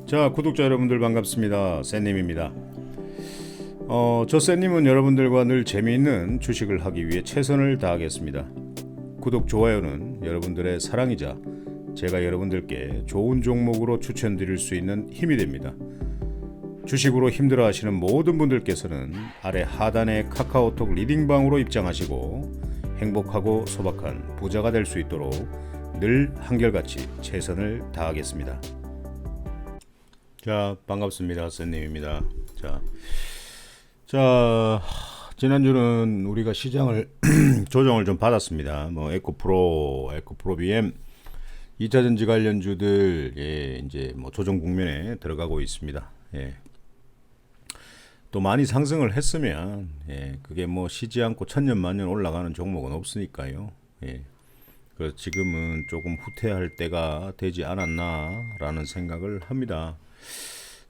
자, 구독자 여러분들 반갑습니다. 쌤님입니다. 저 쌤님은 여러분들과 늘 재미있는 주식을 하기 위해 최선을 다하겠습니다. 구독, 좋아요는 여러분들의 사랑이자 제가 여러분들께 좋은 종목으로 추천드릴 수 있는 힘이 됩니다. 주식으로 힘들어하시는 모든 분들께서는 아래 하단의 카카오톡 리딩방으로 입장하시고 행복하고 소박한 부자가 될 수 있도록 늘 한결같이 최선을 다하겠습니다. 자, 반갑습니다. 쌤님입니다. 자, 지난주는 우리가 시장을 조정을 좀 받았습니다. 에코프로 BM 2차전지 관련주들 이제 조정 국면에 들어가고 있습니다. 또 많이 상승을 했으면 그게 쉬지 않고 천년만년 올라가는 종목은 없으니까요. 그래서 지금은 조금 후퇴할 때가 되지 않았나라는 생각을 합니다.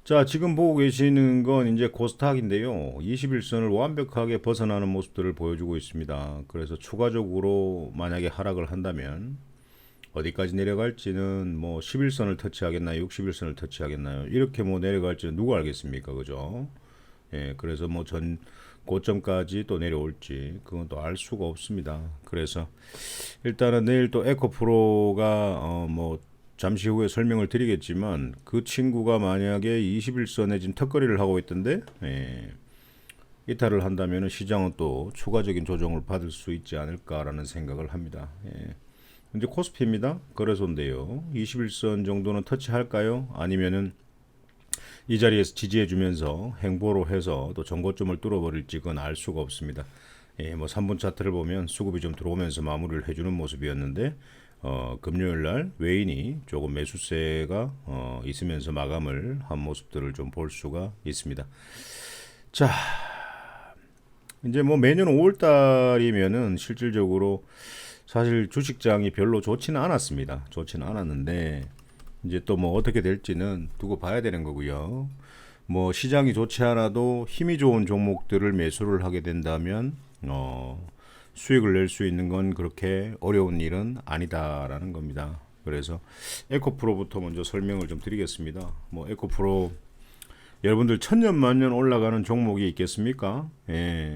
자, 지금 보고 계시는 건 이제 코스닥인데요. 21선을 완벽하게 벗어나는 모습들을 보여주고 있습니다. 그래서 추가적으로 만약에 하락을 한다면 어디까지 내려갈지는 11선을 터치하겠나요? 61선을 터치하겠나요? 이렇게 내려갈지는 누가 알겠습니까? 그죠? 그래서 전 고점까지 또 내려올지 그건 또 알 수가 없습니다. 그래서 일단은 내일 또 에코프로가 잠시 후에 설명을 드리겠지만 그 친구가 만약에 21선에 지금 턱걸이를 하고 있던데 이탈을 한다면 시장은 또 추가적인 조정을 받을 수 있지 않을까라는 생각을 합니다. 이제 코스피입니다. 거래소인데요. 21선 정도는 터치할까요? 아니면은 이 자리에서 지지해주면서 행보로 해서 또 전고점을 뚫어버릴지 그건 알 수가 없습니다. 3분 차트를 보면 수급이 좀 들어오면서 마무리를 해주는 모습이었는데 금요일날 외인이 조금 매수세가 있으면서 마감을 한 모습들을 좀 볼 수가 있습니다. 자, 이제 매년 5월달이면은 실질적으로 사실 주식장이 별로 좋지는 않았습니다. 좋지는 않았는데 이제 또 어떻게 될지는 두고 봐야 되는 거고요. 시장이 좋지 않아도 힘이 좋은 종목들을 매수를 하게 된다면 수익을 낼 수 있는 건 그렇게 어려운 일은 아니다라는 겁니다. 그래서 에코프로부터 먼저 설명을 좀 드리겠습니다. 에코프로 여러분들 천년만년 올라가는 종목이 있겠습니까?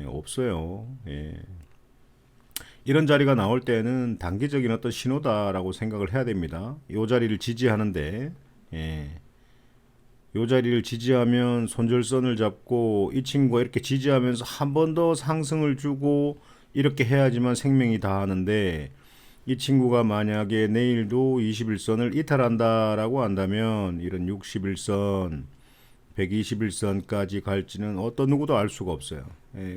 없어요. 이런 자리가 나올 때는 단기적인 어떤 신호다라고 생각을 해야 됩니다. 이 자리를 지지하는데 이 자리를 지지하면 손절선을 잡고 이 친구가 이렇게 지지하면서 한 번 더 상승을 주고 이렇게 해야지만 생명이 다하는데 이 친구가 만약에 내일도 21선을 이탈한다라고 한다면 이런 61선, 121선까지 갈지는 어떤 누구도 알 수가 없어요.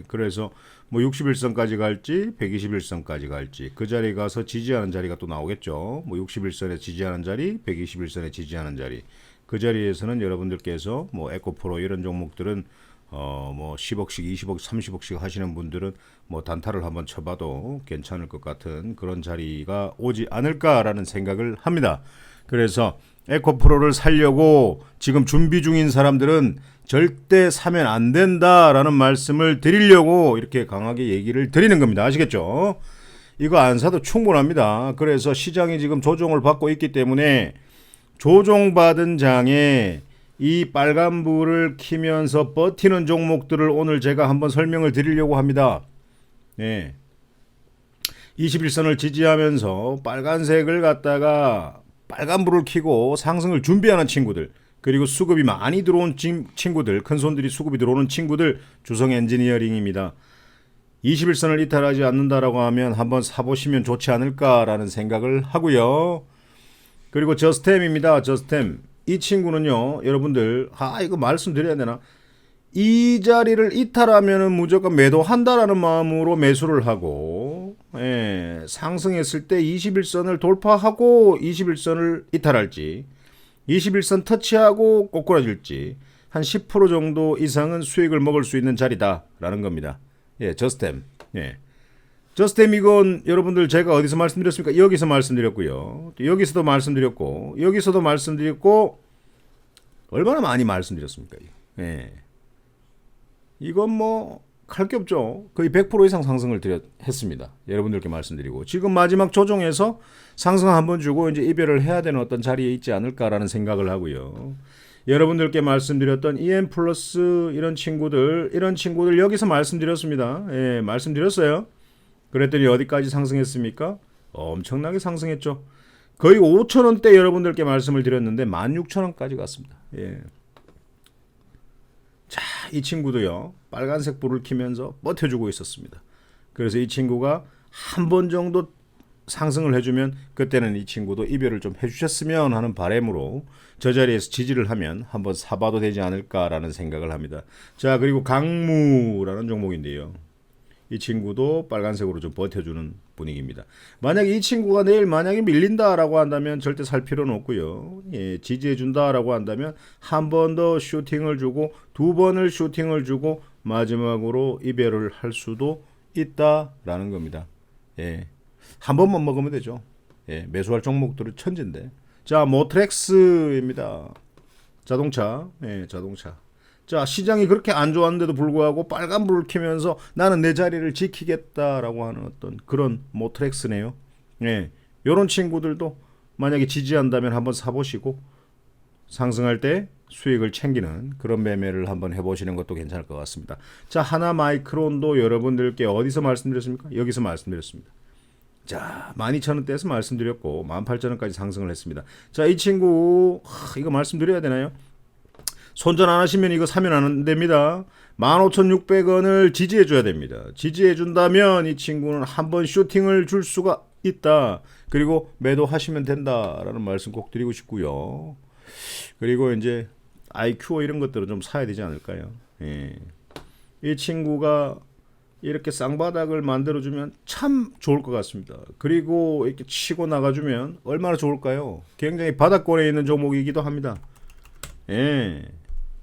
그래서 61선까지 갈지 121선까지 갈지 그 자리에 가서 지지하는 자리가 또 나오겠죠. 61선에 지지하는 자리, 121선에 지지하는 자리. 그 자리에서는 여러분들께서 에코프로 이런 종목들은 10억씩, 20억, 30억씩 하시는 분들은 단타를 한번 쳐봐도 괜찮을 것 같은 그런 자리가 오지 않을까라는 생각을 합니다. 그래서 에코프로를 살려고 지금 준비 중인 사람들은 절대 사면 안 된다라는 말씀을 드리려고 이렇게 강하게 얘기를 드리는 겁니다. 아시겠죠? 이거 안 사도 충분합니다. 그래서 시장이 지금 조정을 받고 있기 때문에 조정받은 장에 이 빨간불을 켜면서 버티는 종목들을 오늘 제가 한번 설명을 드리려고 합니다. 21선을 지지하면서 빨간색을 갖다가 빨간불을 켜고 상승을 준비하는 친구들, 그리고 수급이 많이 들어온 친구들, 큰손들이 수급이 들어오는 친구들, 주성 엔지니어링입니다. 21선을 이탈하지 않는다라고 하면 한번 사보시면 좋지 않을까라는 생각을 하고요. 그리고 저스템입니다. 저스템. 이 친구는요, 여러분들, 이거 말씀드려야 되나? 이 자리를 이탈하면은 무조건 매도한다라는 마음으로 매수를 하고, 상승했을 때 21선을 돌파하고 21선을 이탈할지, 21선 터치하고 꼬꾸라질지, 한 10% 정도 이상은 수익을 먹을 수 있는 자리다라는 겁니다. 저스템. 저스템 이건 여러분들 제가 어디서 말씀드렸습니까? 여기서 말씀드렸고요. 여기서도 말씀드렸고, 여기서도 말씀드렸고, 얼마나 많이 말씀드렸습니까? 이건 할 게 없죠. 거의 100% 이상 상승을 했습니다. 여러분들께 말씀드리고 지금 마지막 조정에서 상승 한번 주고 이제 이별을 해야 되는 어떤 자리에 있지 않을까라는 생각을 하고요. 여러분들께 말씀드렸던 EM 플러스 이런 친구들 여기서 말씀드렸습니다. 예, 말씀드렸어요. 그랬더니 어디까지 상승했습니까? 엄청나게 상승했죠. 거의 5,000원대 여러분들께 말씀을 드렸는데 16,000원까지 갔습니다. 예. 자, 이 친구도요. 빨간색 불을 켜면서 버텨주고 있었습니다. 그래서 이 친구가 한 번 정도 상승을 해주면 그때는 이 친구도 이별을 좀 해주셨으면 하는 바람으로 저 자리에서 지지를 하면 한번 사봐도 되지 않을까라는 생각을 합니다. 자, 그리고 강무라는 종목인데요. 이 친구도 빨간색으로 좀 버텨주는 분위기입니다. 만약에 이 친구가 내일 만약에 밀린다라고 한다면 절대 살 필요는 없고요. 예, 지지해준다라고 한다면 한 번 더 슈팅을 주고 두 번을 슈팅을 주고 마지막으로 이별을 할 수도 있다라는 겁니다. 예, 한 번만 먹으면 되죠. 예, 매수할 종목들은 천진데. 자, 모트렉스입니다. 자동차. 예, 자동차. 자, 시장이 그렇게 안 좋았는데도 불구하고 빨간 불을 켜면서 나는 내 자리를 지키겠다라고 하는 어떤 그런 모트렉스네요. 예, 요런 친구들도 만약에 지지한다면 한번 사보시고 상승할 때 수익을 챙기는 그런 매매를 한번 해보시는 것도 괜찮을 것 같습니다. 자, 하나마이크론도 여러분들께 어디서 말씀드렸습니까? 여기서 말씀드렸습니다. 자, 12,000원대에서 말씀드렸고 18,000원까지 상승을 했습니다. 자, 이 친구 이거 말씀드려야 되나요? 손절 안 하시면 이거 사면 안 됩니다. 15,600원을 지지해 줘야 됩니다. 지지해 준다면 이 친구는 한번 슈팅을 줄 수가 있다. 그리고 매도하시면 된다라는 말씀 꼭 드리고 싶고요. 그리고 이제 IQ 이런 것들은 좀 사야 되지 않을까요? 예. 이 친구가 이렇게 쌍바닥을 만들어주면 참 좋을 것 같습니다. 그리고 이렇게 치고 나가주면 얼마나 좋을까요? 굉장히 바닥권에 있는 종목이기도 합니다. 예.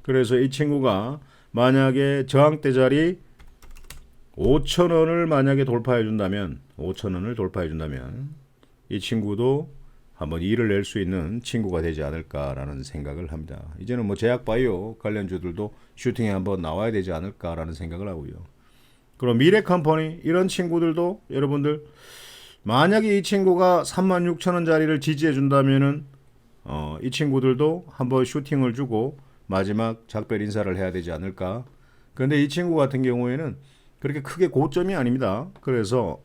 그래서 이 친구가 만약에 저항대 자리 5,000원을 만약에 돌파해 준다면 5,000원을 돌파해 준다면 이 친구도 한번 일을 낼 수 있는 친구가 되지 않을까라는 생각을 합니다. 이제는 뭐 제약바이오 관련주들도 슈팅에 한번 나와야 되지 않을까라는 생각을 하고요. 그럼 미래컴퍼니 이런 친구들도 여러분들 만약에 이 친구가 36,000원 자리를 지지해 준다면은 이 친구들도 한번 슈팅을 주고 마지막 작별 인사를 해야 되지 않을까. 그런데 이 친구 같은 경우에는 그렇게 크게 고점이 아닙니다. 그래서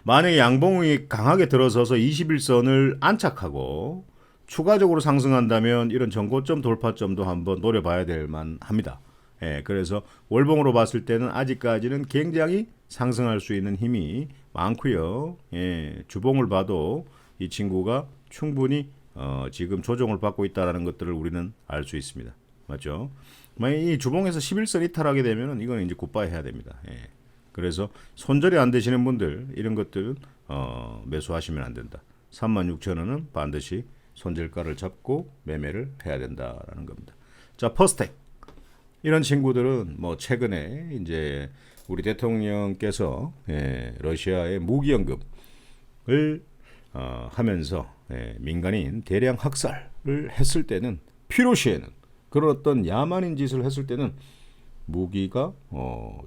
만약에 양봉이 강하게 들어서서 21선을 안착하고 추가적으로 상승한다면 이런 전고점 돌파점도 한번 노려봐야 될 만합니다. 예, 그래서 월봉으로 봤을 때는 아직까지는 굉장히 상승할 수 있는 힘이 많고요. 예, 주봉을 봐도 이 친구가 충분히 지금 조정을 받고 있다는 것들을 우리는 알 수 있습니다. 맞죠? 만약 이 주봉에서 11선 이탈하게 되면 이거는 이제 굿바이 해야 됩니다. 예. 그래서 손절이 안 되시는 분들 이런 것들은 매수하시면 안 된다. 36,000원은 반드시 손절가를 잡고 매매를 해야 된다라는 겁니다. 자, 퍼스텍 이런 친구들은 뭐 최근에 이제 우리 대통령께서 러시아의 무기 언급을 하면서 민간인 대량 학살을 했을 때는 필요시에는 그런 어떤 야만인 짓을 했을 때는 무기가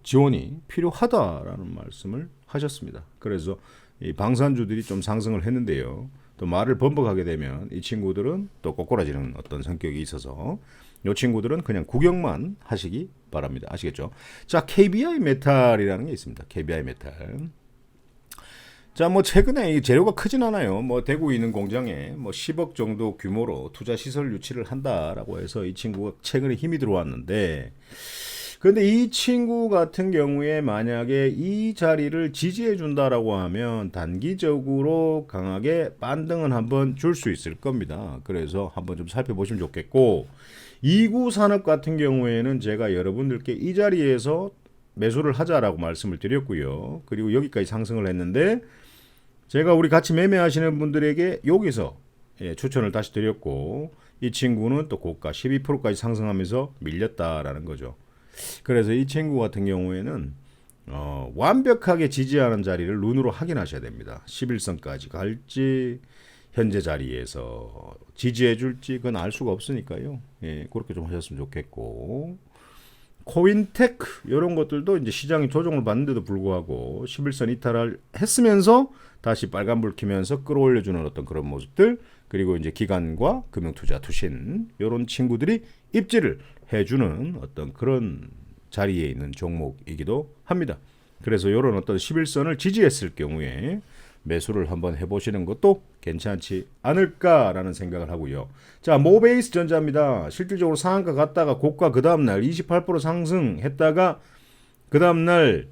지원이 필요하다라는 말씀을 하셨습니다. 그래서 이 방산주들이 좀 상승을 했는데요. 또 말을 번복하게 되면 이 친구들은 또 꼬꾸라지는 어떤 성격이 있어서 이 친구들은 그냥 구경만 하시기 바랍니다. 아시겠죠? 자, KBI 메탈이라는 게 있습니다. KBI 메탈. 자, 뭐 최근에 이 재료가 크진 않아요. 뭐 대구에 있는 공장에 뭐 10억 정도 규모로 투자 시설 유치를 한다라고 해서 이 친구가 최근에 힘이 들어왔는데, 그런데 이 친구 같은 경우에 만약에 이 자리를 지지해 준다라고 하면 단기적으로 강하게 반등은 한번 줄 수 있을 겁니다. 그래서 한번 좀 살펴보시면 좋겠고, 이구 산업 같은 경우에는 제가 여러분들께 이 자리에서 매수를 하자라고 말씀을 드렸고요. 그리고 여기까지 상승을 했는데 제가 우리 같이 매매하시는 분들에게 여기서 추천을 다시 드렸고, 이 친구는 또 고가 12%까지 상승하면서 밀렸다라는 거죠. 그래서 이 친구 같은 경우에는 완벽하게 지지하는 자리를 눈으로 확인하셔야 됩니다. 11선까지 갈지 현재 자리에서 지지해 줄지 그건 알 수가 없으니까요. 예, 그렇게 좀 하셨으면 좋겠고, 코인테크 이런 것들도 이제 시장이 조정을 받는데도 불구하고 11선 이탈을 했으면서 다시 빨간불 켜면서 끌어올려주는 어떤 그런 모습들, 그리고 이제 기관과 금융투자 투신 이런 친구들이 입지를 해주는 어떤 그런 자리에 있는 종목이기도 합니다. 그래서 이런 어떤 11선을 지지했을 경우에 매수를 한번 해보시는 것도 괜찮지 않을까라는 생각을 하고요. 자, 모베이스 전자입니다. 실질적으로 상한가 갔다가 고가 그 다음날 28% 상승했다가 그 다음날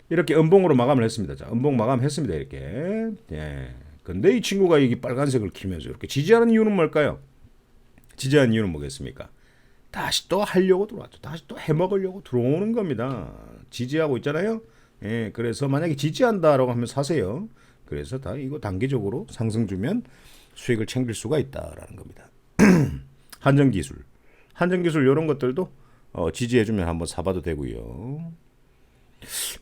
이렇게 음봉으로 마감을 했습니다. 자, 음봉 마감했습니다. 이렇게. 예. 근데 이 친구가 이 빨간색을 키면서 이렇게 지지하는 이유는 뭘까요? 지지하는 이유는 뭐겠습니까? 다시 또 하려고 들어왔죠. 다시 또 해먹으려고 들어오는 겁니다. 지지하고 있잖아요. 예, 그래서 만약에 지지한다라고 하면 사세요. 그래서 다 이거 단기적으로 상승 주면 수익을 챙길 수가 있다라는 겁니다. 한전기술 이런 것들도 지지해주면 한번 사봐도 되고요.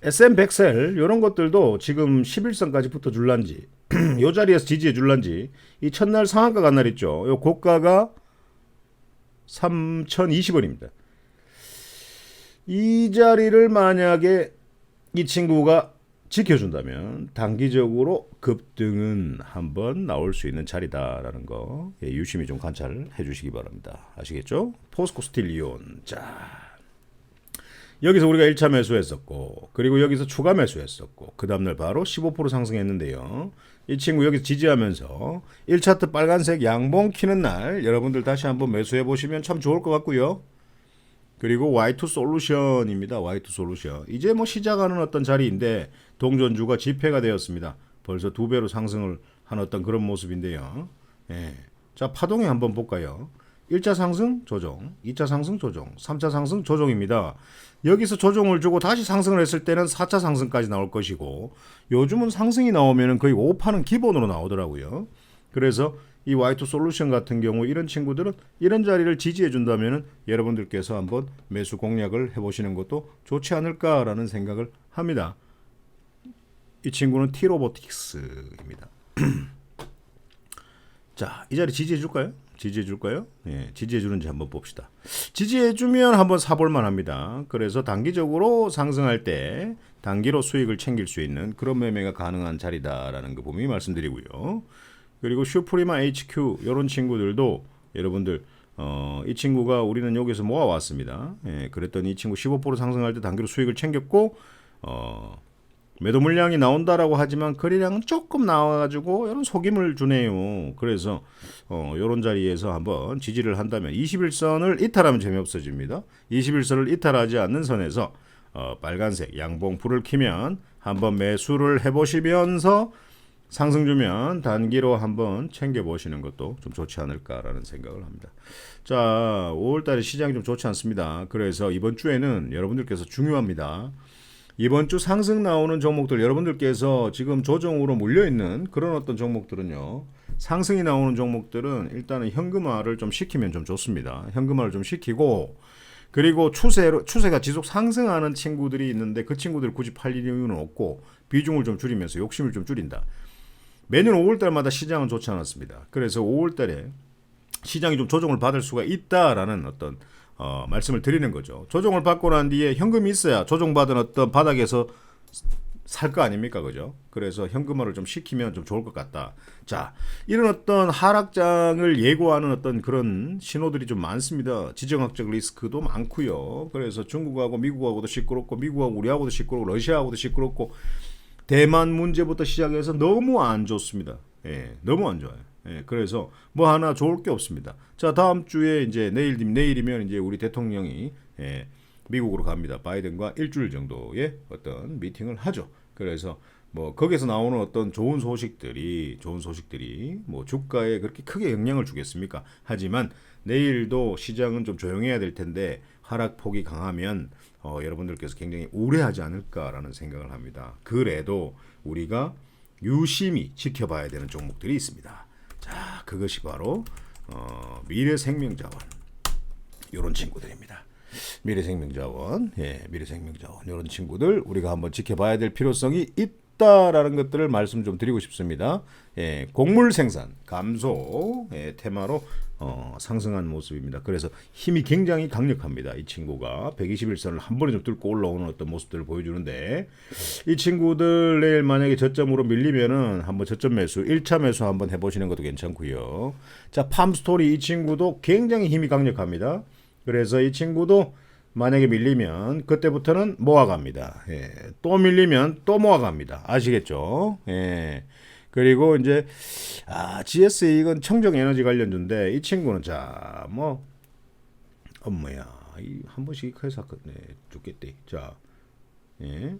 SM100셀 이런 것들도 지금 11선까지 붙어 줄란지 이 자리에서 지지해 줄란지 이 첫날 상한가 간 날 있죠. 요 고가가 3,020원입니다. 이 자리를 만약에 이 친구가 지켜준다면 단기적으로 급등은 한번 나올 수 있는 자리다라는 거 유심히 좀 관찰해 주시기 바랍니다. 아시겠죠? 포스코 스틸리온. 자, 여기서 우리가 1차 매수했었고, 그리고 여기서 추가 매수했었고, 그 다음날 바로 15% 상승했는데요. 이 친구 여기서 지지하면서 1차트 빨간색 양봉 키는 날 여러분들 다시 한번 매수해 보시면 참 좋을 것 같고요. 그리고 Y2 솔루션입니다. Y2 솔루션. 이제 뭐 시작하는 어떤 자리인데 동전주가 집회가 되었습니다. 벌써 2배로 상승을 한 어떤 그런 모습인데요. 예. 자, 파동에 한번 볼까요? 1차 상승 조정, 2차 상승 조정, 3차 상승 조정입니다. 여기서 조정을 주고 다시 상승을 했을 때는 4차 상승까지 나올 것이고, 요즘은 상승이 나오면 거의 5파는 기본으로 나오더라고요. 그래서 이 Y2 솔루션 같은 경우 이런 친구들은 이런 자리를 지지해 준다면 여러분들께서 한번 매수 공략을 해보시는 것도 좋지 않을까라는 생각을 합니다. 이 친구는 T-로보틱스입니다. 자, 이 자리 지지해 줄까요? 지지해 줄까요? 예, 지지해 주는지 한번 봅시다. 지지해 주면 한번 사볼 만합니다. 그래서 단기적으로 상승할 때 단기로 수익을 챙길 수 있는 그런 매매가 가능한 자리다라는 거 분명히 말씀드리고요. 그리고 슈프리마 HQ 이런 친구들도 여러분들 이 친구가 우리는 여기서 모아왔습니다. 예, 그랬더니 이 친구 15% 상승할 때 단기로 수익을 챙겼고 매도 물량이 나온다라고 하지만 거래량은 조금 나와가지고 이런 속임을 주네요. 그래서 이런 자리에서 한번 지지를 한다면 21선을 이탈하면 재미없어집니다. 21선을 이탈하지 않는 선에서 빨간색 양봉 불을 켜면 한번 매수를 해보시면서 상승 주면 단기로 한번 챙겨보시는 것도 좀 좋지 않을까라는 생각을 합니다. 자, 5월달에 시장이 좀 좋지 않습니다. 그래서 이번 주에는 여러분들께서 중요합니다. 이번 주 상승 나오는 종목들 여러분들께서 지금 조정으로 물려있는 그런 어떤 종목들은요. 상승이 나오는 종목들은 일단은 현금화를 좀 시키면 좀 좋습니다. 현금화를 좀 시키고 그리고 추세가 지속 상승하는 친구들이 있는데 그 친구들 굳이 팔릴 이유는 없고 비중을 좀 줄이면서 욕심을 좀 줄인다. 매년 5월달마다 시장은 좋지 않았습니다. 그래서 5월달에 시장이 좀 조정을 받을 수가 있다라는 어떤 말씀을 드리는 거죠. 조정을 받고 난 뒤에 현금이 있어야 조정받은 어떤 바닥에서 살 거 아닙니까? 그죠? 그래서 현금화를 좀 시키면 좀 좋을 것 같다. 자, 이런 어떤 하락장을 예고하는 어떤 그런 신호들이 좀 많습니다. 지정학적 리스크도 많고요. 그래서 중국하고 미국하고도 시끄럽고 미국하고 우리하고도 시끄럽고 러시아하고도 시끄럽고 대만 문제부터 시작해서 너무 안 좋습니다. 예, 너무 안 좋아요. 예, 그래서 뭐 하나 좋을 게 없습니다. 자, 다음 주에 이제 내일이면 이제 우리 대통령이 미국으로 갑니다. 바이든과 일주일 정도의 어떤 미팅을 하죠. 그래서 뭐 거기서 나오는 어떤 좋은 소식들이 뭐 주가에 그렇게 크게 영향을 주겠습니까? 하지만 내일도 시장은 좀 조용해야 될 텐데 하락폭이 강하면 여러분들께서 굉장히 우려하지 않을까라는 생각을 합니다. 그래도 우리가 유심히 지켜봐야 되는 종목들이 있습니다. 자, 그것이 바로 미래생명자원 이런 친구들입니다. 미래생명자원 이런 친구들 우리가 한번 지켜봐야 될 필요성이 없다라는 것들을 말씀 좀 드리고 싶습니다. 예, 곡물 생산 감소 테마로 상승한 모습입니다. 그래서 힘이 굉장히 강력합니다. 이 친구가 121선을 한 번에 좀 뚫고 올라오는 어떤 모습들을 보여주는데 이 친구들 내일 만약에 저점으로 밀리면은 한번 저점 매수 1차 매수 한번 해보시는 것도 괜찮고요. 자, 팜스토리 이 친구도 굉장히 힘이 강력합니다. 그래서 이 친구도 만약에 밀리면 그때부터는 모아갑니다. 예, 또 밀리면 또 모아갑니다. 아시겠죠? 예. 그리고 이제 GSA 이건 청정 에너지 관련주인데 이 친구는 자, 뭐 엄마야. 한 번씩 해서 죽겠대. 자. 예.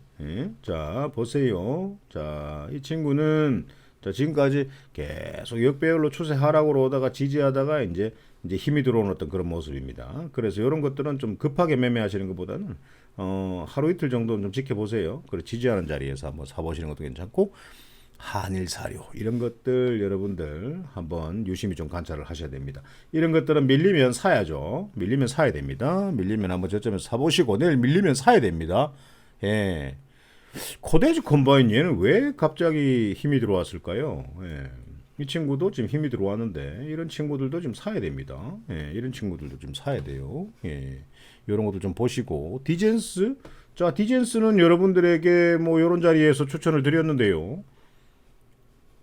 자, 보세요. 자, 이 친구는 자, 지금까지 계속 역배열로 추세 하락으로 오다가 지지하다가 이제 힘이 들어오는 어떤 그런 모습입니다. 그래서 이런 것들은 좀 급하게 매매하시는 것보다는 하루 이틀 정도는 좀 지켜보세요. 그리고 지지하는 자리에서 한번 사보시는 것도 괜찮고 한일사료 이런 것들 여러분들 한번 유심히 좀 관찰을 하셔야 됩니다. 이런 것들은 밀리면 사야죠. 밀리면 사야 됩니다. 밀리면 한번 저점에서 사보시고 내일 밀리면 사야 됩니다. 예. 코데지 컴바인 얘는 왜 갑자기 힘이 들어왔을까요? 예. 이 친구도 지금 힘이 들어왔는데 이런 친구들도 좀 사야 됩니다. 예. 이런 친구들도 좀 사야 돼요. 예. 이런 것도 좀 보시고 디젠스 자, 디젠스는 여러분들에게 뭐 이런 자리에서 추천을 드렸는데요.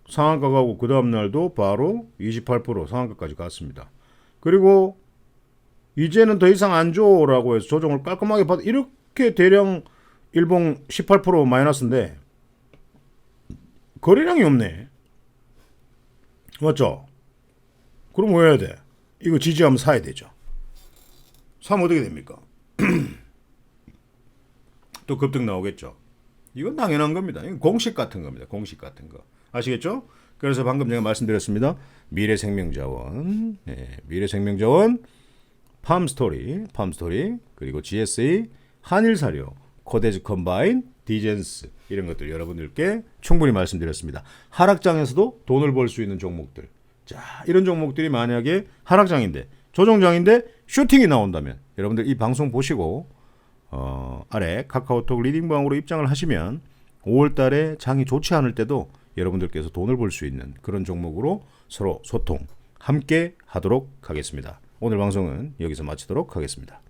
상한가 가고 그 다음 날도 바로 28% 상한가까지 갔습니다. 그리고 이제는 더 이상 안 줘라고 해서 조정을 깔끔하게 받아 이렇게 대량 일봉 18% 마이너스인데 거래량이 없네. 맞죠? 그럼 뭐 해야 돼? 이거 지지하면 사야 되죠. 사면 어떻게 됩니까? 또 급등 나오겠죠. 이건 당연한 겁니다. 이건 공식 같은 겁니다. 공식 같은 거. 아시겠죠? 그래서 방금 제가 말씀드렸습니다. 미래생명자원, 미래생명자원, 팜스토리, 그리고 GSA, 한일사료, 코데지 컴바인, 디젠스 이런 것들 여러분들께 충분히 말씀드렸습니다. 하락장에서도 돈을 벌 수 있는 종목들. 자, 이런 종목들이 만약에 하락장인데 조정장인데 슈팅이 나온다면 여러분들 이 방송 보시고 아래 카카오톡 리딩방으로 입장을 하시면 5월달에 장이 좋지 않을 때도 여러분들께서 돈을 벌 수 있는 그런 종목으로 서로 소통 함께 하도록 하겠습니다. 오늘 방송은 여기서 마치도록 하겠습니다.